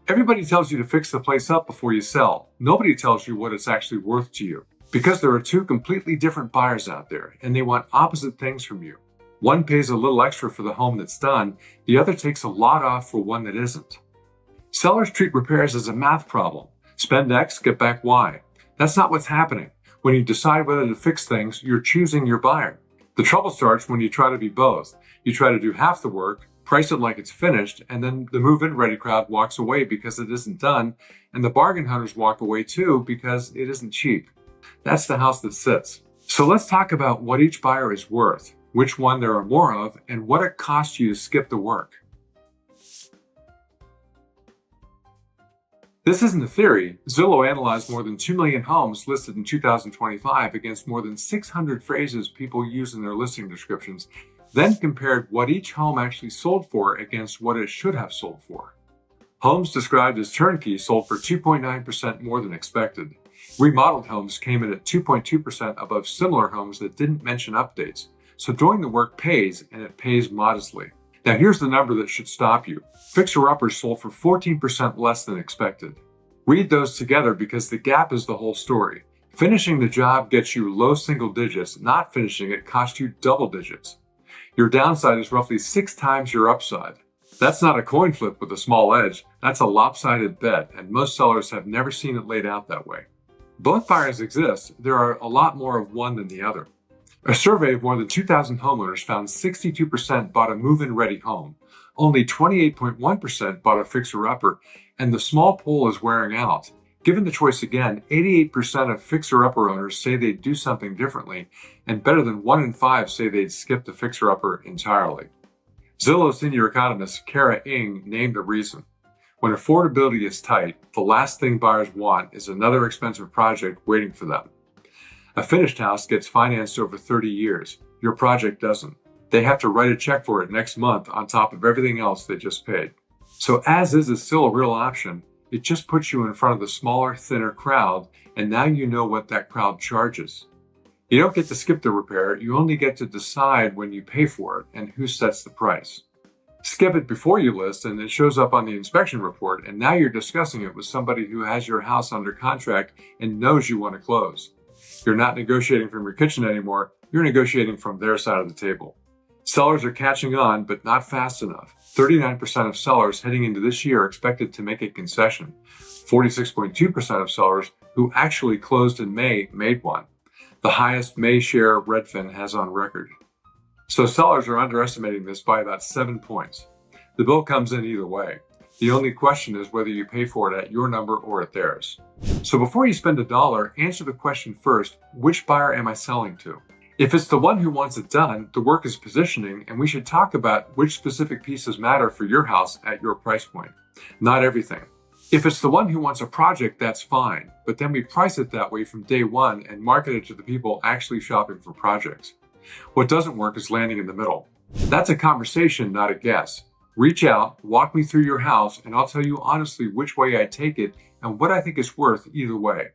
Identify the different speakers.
Speaker 1: Everybody tells you to fix the place up before you sell. Nobody tells you what it's actually worth to you. Because there are two completely different buyers out there, and they want opposite things from you. One pays a little extra for the home that's done, the other takes a lot off for one that isn't. Sellers treat repairs as a math problem. Spend X, get back Y. That's not what's happening. When you decide whether to fix things, you're choosing your buyer. The trouble starts when you try to be both. You try to do half the work, price it like it's finished, and then the move-in ready crowd walks away because it isn't done, and the bargain hunters walk away too because it isn't cheap. That's the house that sits. So let's talk about what each buyer is worth, which one there are more of, and what it costs you to skip the work. This isn't a theory. Zillow analyzed more than 2 million homes listed in 2025 against more than 600 phrases people use in their listing descriptions, then compared what each home actually sold for against what it should have sold for. Homes described as turnkey sold for 2.9% more than expected. Remodeled homes came in at 2.2% above similar homes that didn't mention updates. So doing the work pays, and it pays modestly. Now here's the number that should stop you. Fixer-uppers sold for 14% less than expected. Read those together because the gap is the whole story. Finishing the job gets you low single digits, not finishing it costs you double digits. Your downside is roughly 6 times your upside. That's not a coin flip with a small edge, that's a lopsided bet, and most sellers have never seen it laid out that way. Both buyers exist, there are a lot more of one than the other. A survey of more than 2,000 homeowners found 62% bought a move-in ready home, only 28.1% bought a fixer-upper, and the small pool is wearing out. Given the choice again, 88% of fixer-upper owners say they'd do something differently, and better than 1 in 5 say they'd skip the fixer-upper entirely. Zillow senior economist Kara Ng named the reason. When affordability is tight, the last thing buyers want is another expensive project waiting for them. A finished house gets financed over 30 years. Your project doesn't. They have to write a check for it next month on top of everything else they just paid. So as is still a real option. It just puts you in front of the smaller, thinner crowd, and now you know what that crowd charges. You don't get to skip the repair, you only get to decide when you pay for it and who sets the price. Skip it before you list and it shows up on the inspection report, and now you're discussing it with somebody who has your house under contract and knows you want to close. You're not negotiating from your kitchen anymore, you're negotiating from their side of the table. Sellers are catching on, but not fast enough. 39% of sellers heading into this year are expected to make a concession. 46.2% of sellers who actually closed in May made one, the highest May share Redfin has on record. So sellers are underestimating this by about 7 points. The bill comes in either way. The only question is whether you pay for it at your number or at theirs. So before you spend $1, answer the question first, which buyer am I selling to? If it's the one who wants it done, the work is positioning, and we should talk about which specific pieces matter for your house at your price point. Not everything. If it's the one who wants a project, that's fine, but then we price it that way from day one and market it to the people actually shopping for projects. What doesn't work is landing in the middle. That's a conversation, not a guess. Reach out, walk me through your house, and I'll tell you honestly which way I take it and what I think it's worth either way.